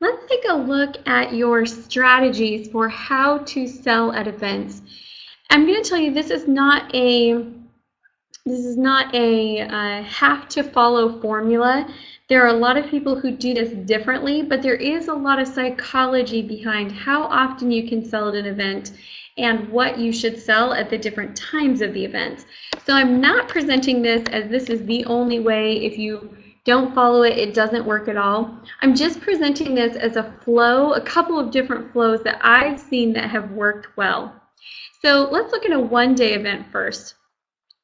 Let's take a look at your strategies for how to sell at events. I'm going to tell you this is not a have to follow formula. There are a lot of people who do this differently, but there is a lot of psychology behind how often you can sell at an event and what you should sell at the different times of the event. So I'm not presenting this as this is the only way. If you don't follow it, it doesn't work at all. I'm just presenting this as a flow, a couple of different flows that I've seen that have worked well. So let's look at a one-day event first.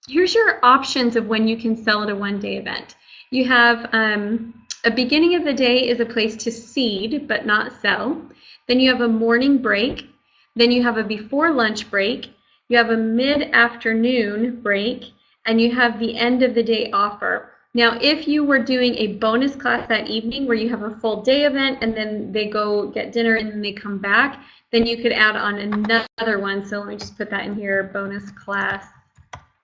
Here's your options of when you can sell at a one-day event. You have a beginning of the day is a place to seed but not sell. Then you have a morning break. Then you have a before lunch break. You have a mid-afternoon break. And you have the end of the day offer. Now, if you were doing a bonus class that evening where you have a full day event and then they go get dinner and then they come back, then you could add on another one. So let me just put that in here, bonus class.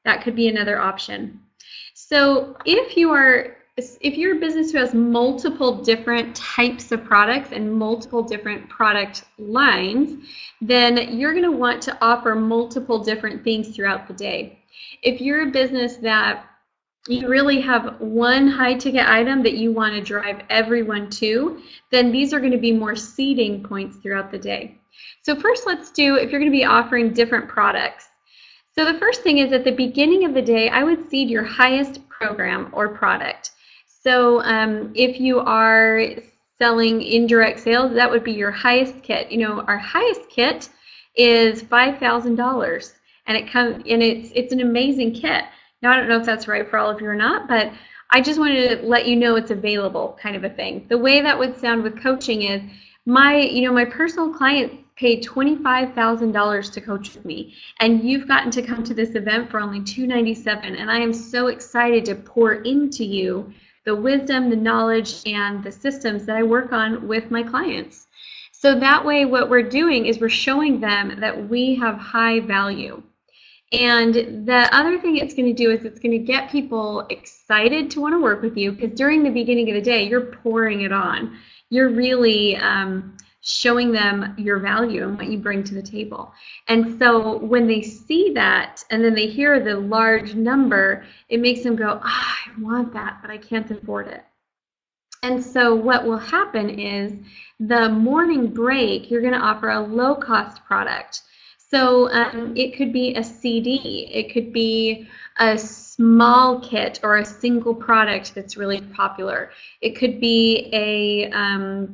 That could be another option. So if you're a business who has multiple different types of products and multiple different product lines, then you're going to want to offer multiple different things throughout the day. If you're a business that you really have one high ticket item that you want to drive everyone to, then these are going to be more seeding points throughout the day. So first let's do, if you're going to be offering different products. So the first thing is at the beginning of the day, I would seed your highest program or product. So if you are selling indirect sales, that would be your highest kit. You know, our highest kit is $5,000, and it's an amazing kit. Now I don't know if that's right for all of you or not, but I just wanted to let you know it's available, kind of a thing. The way that would sound with coaching is my personal client paid $25,000 to coach with me, and you've gotten to come to this event for only $297, and I am so excited to pour into you the wisdom, the knowledge, and the systems that I work on with my clients. So that way what we're doing is we're showing them that we have high value. And the other thing it's going to do is it's going to get people excited to want to work with you, because during the beginning of the day, you're pouring it on. You're really showing them your value and what you bring to the table. And so when they see that and then they hear the large number, it makes them go, I want that, but I can't afford it. And so what will happen is the morning break, you're going to offer a low-cost product. So it could be a CD, it could be a small kit or a single product that's really popular. It could be a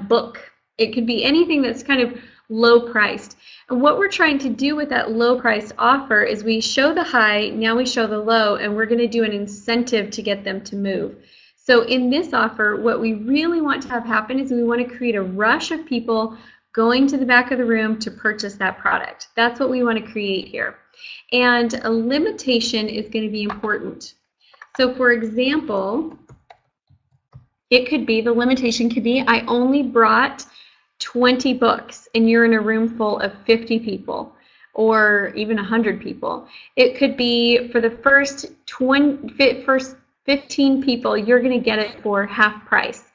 book. It could be anything that's kind of low priced. And what we're trying to do with that low priced offer is we show the high, now we show the low, and we're going to do an incentive to get them to move. So in this offer, what we really want to have happen is we want to create a rush of people going to the back of the room to purchase that product. That's what we want to create here. And a limitation is going to be important. So for example, the limitation could be, I only brought 20 books and you're in a room full of 50 people or even 100 people. It could be for the first 15 people, you're going to get it for half price.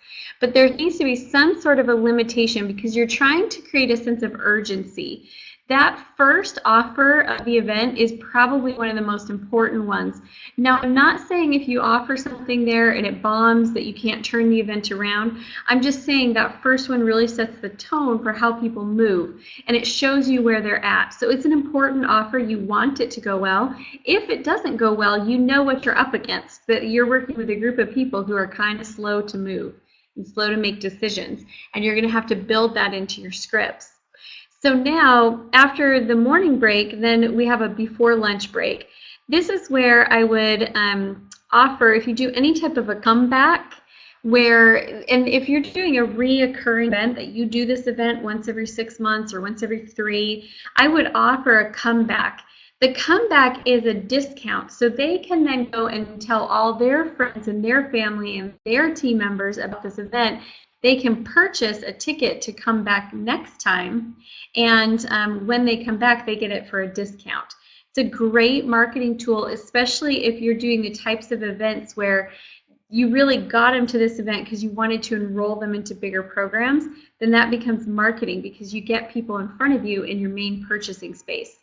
But there needs to be some sort of a limitation because you're trying to create a sense of urgency. That first offer of the event is probably one of the most important ones. Now, I'm not saying if you offer something there and it bombs that you can't turn the event around. I'm just saying that first one really sets the tone for how people move, and it shows you where they're at. So it's an important offer. You want it to go well. If it doesn't go well, you know what you're up against, that you're working with a group of people who are kind of slow to move and slow to make decisions, and you're going to have to build that into your scripts. So now, after the morning break, then we have a before lunch break. This is where I would offer, if you do any type of a comeback, and if you're doing a reoccurring event, that you do this event once every 6 months or once every 3, I would offer a comeback. The comeback is a discount, so they can then go and tell all their friends and their family and their team members about this event. They can purchase a ticket to come back next time, and when they come back, they get it for a discount. It's a great marketing tool, especially if you're doing the types of events where you really got them to this event because you wanted to enroll them into bigger programs, then that becomes marketing because you get people in front of you in your main purchasing space.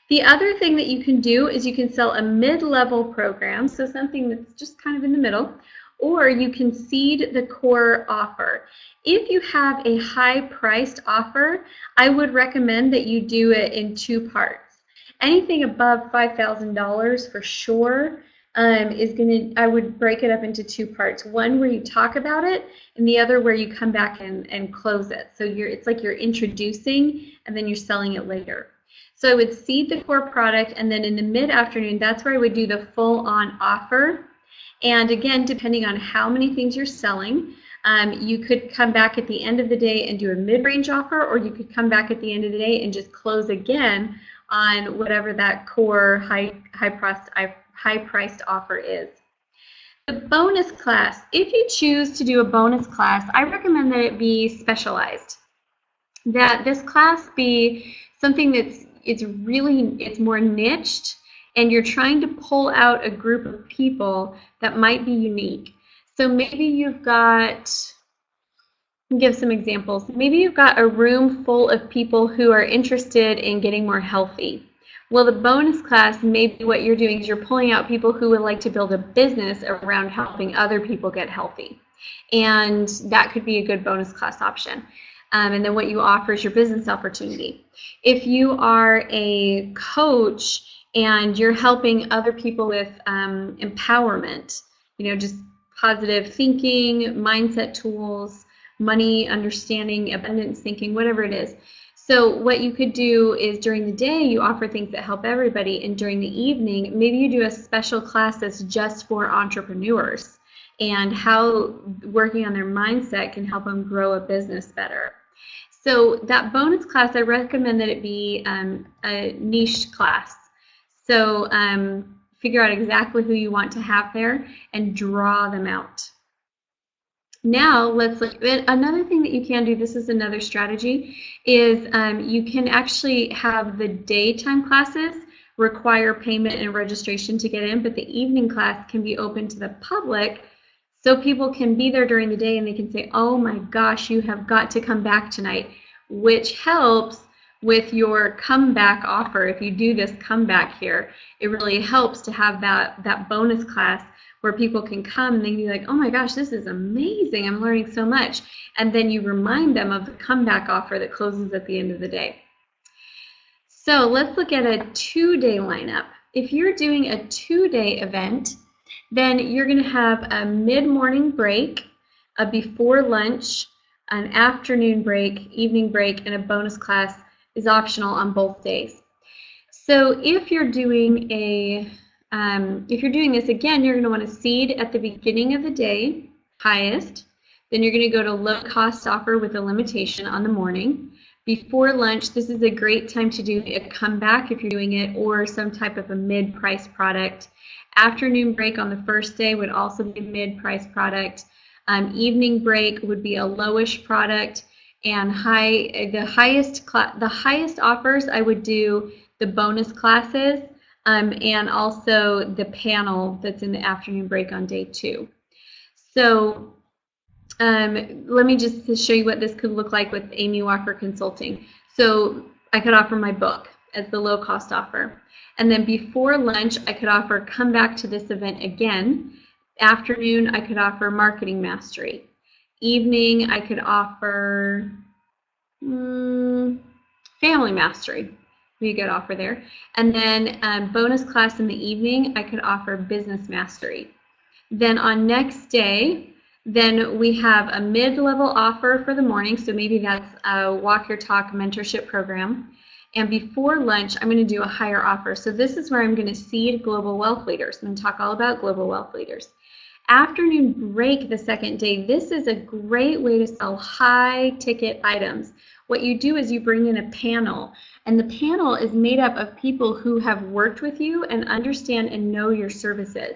The other thing that you can do is you can sell a mid-level program, so something that's just kind of in the middle, or you can seed the core offer. If you have a high-priced offer, I would recommend that you do it in two parts. Anything above $5,000 for sure I would break it up into two parts. One where you talk about it, and the other where you come back and close it. So it's like you're introducing and then you're selling it later. So I would seed the core product, and then in the mid-afternoon, that's where I would do the full-on offer. And again, depending on how many things you're selling, you could come back at the end of the day and do a mid-range offer, or you could come back at the end of the day and just close again on whatever that core high-priced offer is. The bonus class, if you choose to do a bonus class, I recommend that it be specialized. That this class be something it's more niched, and you're trying to pull out a group of people that might be unique. So maybe you've got, give some examples. Maybe you've got a room full of people who are interested in getting more healthy. Well, the bonus class, maybe what you're doing is you're pulling out people who would like to build a business around helping other people get healthy. And that could be a good bonus class option. And then what you offer is your business opportunity. If you are a coach and you're helping other people with empowerment, just positive thinking, mindset tools, money understanding, abundance thinking, whatever it is. So what you could do is during the day you offer things that help everybody, and during the evening maybe you do a special class that's just for entrepreneurs and how working on their mindset can help them grow a business better. So that bonus class, I recommend that it be a niche class. So figure out exactly who you want to have there and draw them out. Now let's look at another thing that you can do. This is another strategy, is you can actually have the daytime classes require payment and registration to get in, but the evening class can be open to the public, so people can be there during the day and they can say, oh my gosh, you have got to come back tonight, which helps with your comeback offer. If you do this comeback here, it really helps to have that bonus class where people can come and they can be like, oh my gosh, this is amazing, I'm learning so much. And then you remind them of the comeback offer that closes at the end of the day. So let's look at a 2-day lineup. If you're doing a 2-day event, then you're going to have a mid-morning break, a before lunch, an afternoon break, evening break, and a bonus class is optional on both days. So if you're doing this, again, you're going to want to seed at the beginning of the day, highest. Then you're going to go to low cost offer with a limitation on the morning. Before lunch, this is a great time to do a comeback if you're doing it, or some type of a mid-price product. Afternoon break on the first day would also be a mid-price product. Evening break would be a lowish product, and the highest offers I would do the bonus classes and also the panel that's in the afternoon break on day 2. So let me just show you what this could look like with Amy Walker Consulting. So I could offer my book as the low cost offer. And then before lunch, I could offer come back to this event again. Afternoon, I could offer marketing mastery. Evening, I could offer family mastery. Be a good offer there. And then bonus class in the evening, I could offer business mastery. Then on next day, then we have a mid-level offer for the morning. So maybe that's a Walk Your Talk mentorship program. And before lunch, I'm going to do a higher offer. So this is where I'm going to seed global wealth leaders. I'm going to talk all about global wealth leaders. Afternoon break the second day, this is a great way to sell high ticket items. What you do is you bring in a panel, and the panel is made up of people who have worked with you and understand and know your services.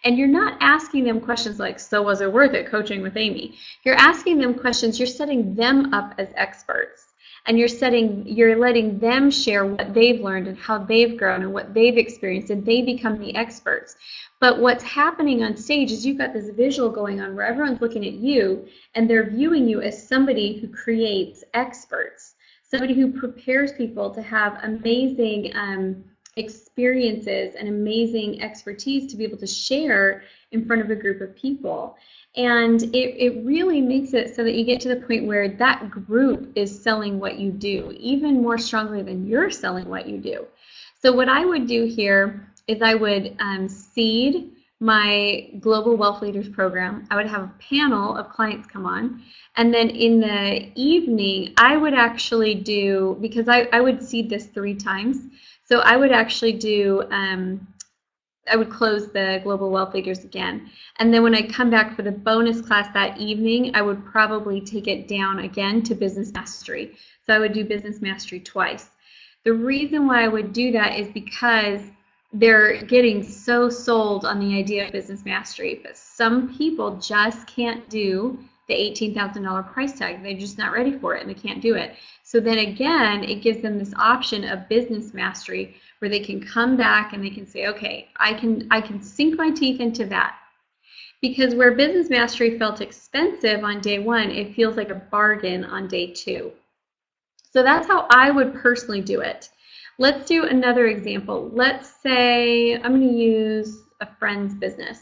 And you're not asking them questions like, so was it worth it coaching with Amy? You're asking them questions, you're setting them up as experts. and you're letting them share what they've learned and how they've grown and what they've experienced, and they become the experts. But what's happening on stage is you've got this visual going on where everyone's looking at you and they're viewing you as somebody who creates experts, somebody who prepares people to have amazing experiences and amazing expertise to be able to share in front of a group of people. And it really makes it so that you get to the point where that group is selling what you do, even more strongly than you're selling what you do. So what I would do here is I would seed my Global Wealth Leaders program. I would have a panel of clients come on. And then in the evening, I would actually do, because I would seed this 3 times, so I would actually do, I would close the Global Wealth Leaders again. And then when I come back for the bonus class that evening, I would probably take it down again to Business Mastery. So I would do Business Mastery twice. The reason why I would do that is because they're getting so sold on the idea of Business Mastery, but some people just can't do the $18,000 price tag. They're just not ready for it and they can't do it. So then again, it gives them this option of Business Mastery where they can come back and they can say, okay, I can sink my teeth into that. Because where Business Mastery felt expensive on day 1, it feels like a bargain on day 2. So that's how I would personally do it. Let's do another example. Let's say I'm going to use a friend's business.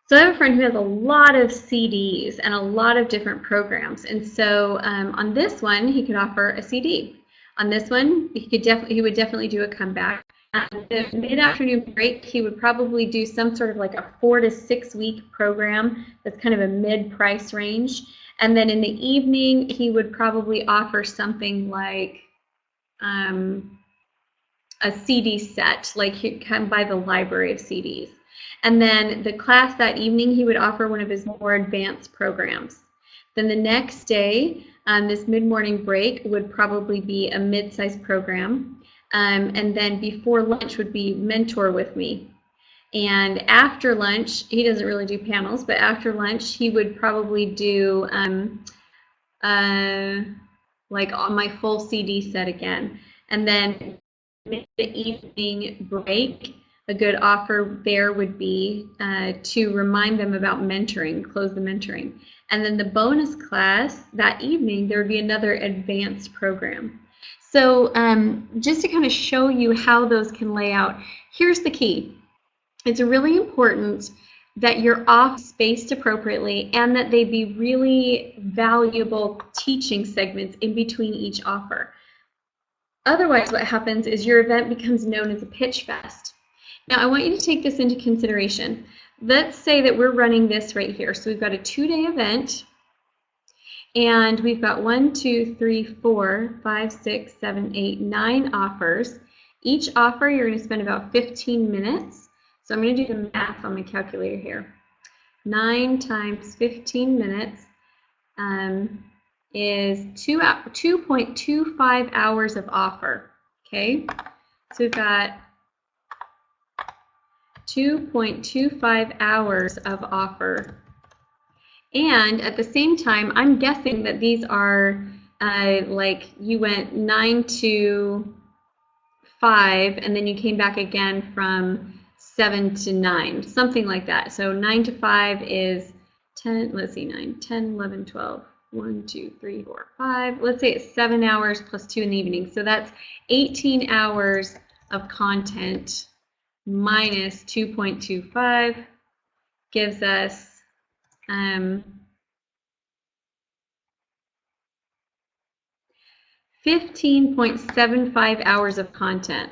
So I have a friend who has a lot of CDs and a lot of different programs. And so on this one, he could offer a CD. On this one, he would definitely do a comeback. At the mid-afternoon break, he would probably do some sort of like a 4 to 6 week program that's kind of a mid-price range. And then in the evening, he would probably offer something like a CD set, like he'd come by the library of CDs. And then the class that evening, he would offer one of his more advanced programs. Then the next day, this mid-morning break would probably be a mid-sized program. And then before lunch would be Mentor with Me. And after lunch, he doesn't really do panels, but after lunch, he would probably do like on my full CD set again. And then the evening break, a good offer there would be to remind them about mentoring, close the mentoring. And then the bonus class that evening, there would be another advanced program. So just to kind of show you how those can lay out, here's the key. It's really important that you're off spaced appropriately and that they be really valuable teaching segments in between each offer. Otherwise, what happens is your event becomes known as a pitch fest. Now, I want you to take this into consideration. Let's say that we're running this right here. So we've got a 2-day event, and we've got 1, 2, 3, 4, 5, 6, 7, 8, 9 offers. Each offer, you're going to spend about 15 minutes. So I'm going to do the math on my calculator here. 9 times 15 minutes is 2.25 hours of offer. Okay, so we've got 2.25 hours of offer. And at the same time, I'm guessing that these are like you went 9 to 5 and then you came back again from 7 to 9, something like that. So 9 to 5 is 10, let's see, 9, 10, 11, 12, 1, 2, 3, 4, 5. Let's say it's 7 hours plus 2 in the evening. So that's 18 hours of content minus 2.25 gives us 15.75 hours of content.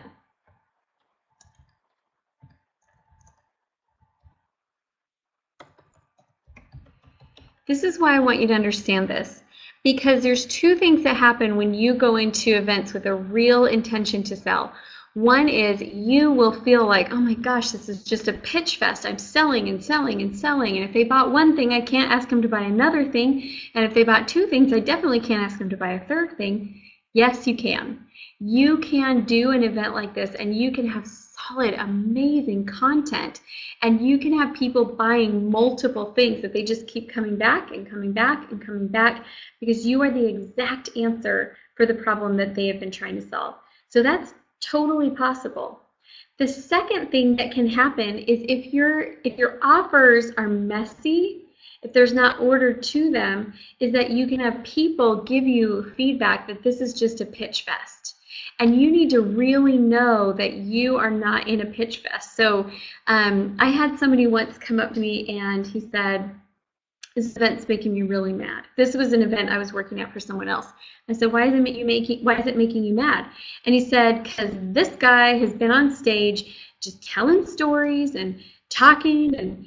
This is why I want you to understand this, because there's 2 things that happen when you go into events with a real intention to sell. One is you will feel like, oh my gosh, this is just a pitch fest. I'm selling and selling and selling. And if they bought one thing, I can't ask them to buy another thing. And if they bought 2 things, I definitely can't ask them to buy a 3rd thing. Yes, you can. You can do an event like this and you can have solid, amazing content. And you can have people buying multiple things that they just keep coming back and coming back and coming back because you are the exact answer for the problem that they have been trying to solve. So that's totally possible. The second thing that can happen is if your offers are messy, if there's not order to them, is that you can have people give you feedback that this is just a pitch fest. And you need to really know that you are not in a pitch fest. So I had somebody once come up to me and he said, this event's making me really mad. This was an event I was working at for someone else. I said, why is it making you mad? And he said, because this guy has been on stage just telling stories and talking and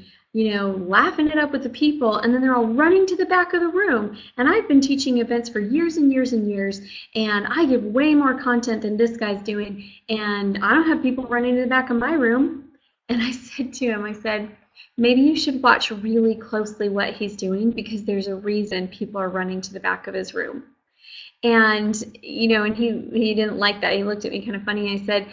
laughing it up with the people, and then they're all running to the back of the room. And I've been teaching events for years and years and years, and I give way more content than this guy's doing, and I don't have people running to the back of my room. And I said to him, I said, maybe you should watch really closely what he's doing, because there's a reason people are running to the back of his room. And and he didn't like that. He looked at me kind of funny. I said,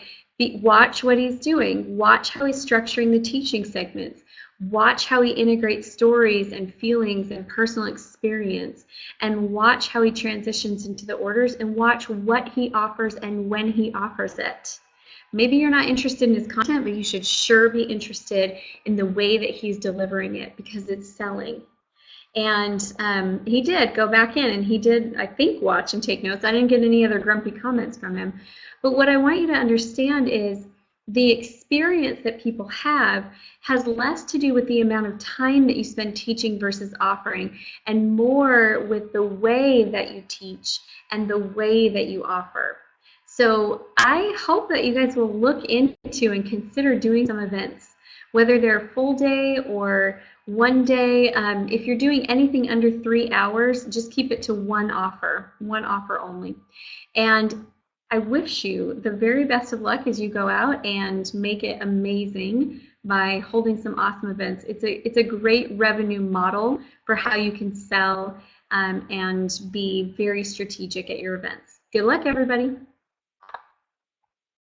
watch what he's doing. Watch how he's structuring the teaching segments. Watch how he integrates stories and feelings and personal experience, and watch how he transitions into the orders, and watch what he offers and when he offers it. Maybe you're not interested in his content, but you should sure be interested in the way that he's delivering it, because it's selling. And he did go back in, and he did, I think, watch and take notes. I didn't get any other grumpy comments from him. But what I want you to understand is the experience that people have has less to do with the amount of time that you spend teaching versus offering, and more with the way that you teach and the way that you offer. So I hope that you guys will look into and consider doing some events, whether they're full day or one day. If you're doing anything under 3 hours, just keep it to one offer only. And I wish you the very best of luck as you go out and make it amazing by holding some awesome events. It's a great revenue model for how you can sell and be very strategic at your events. Good luck, everybody.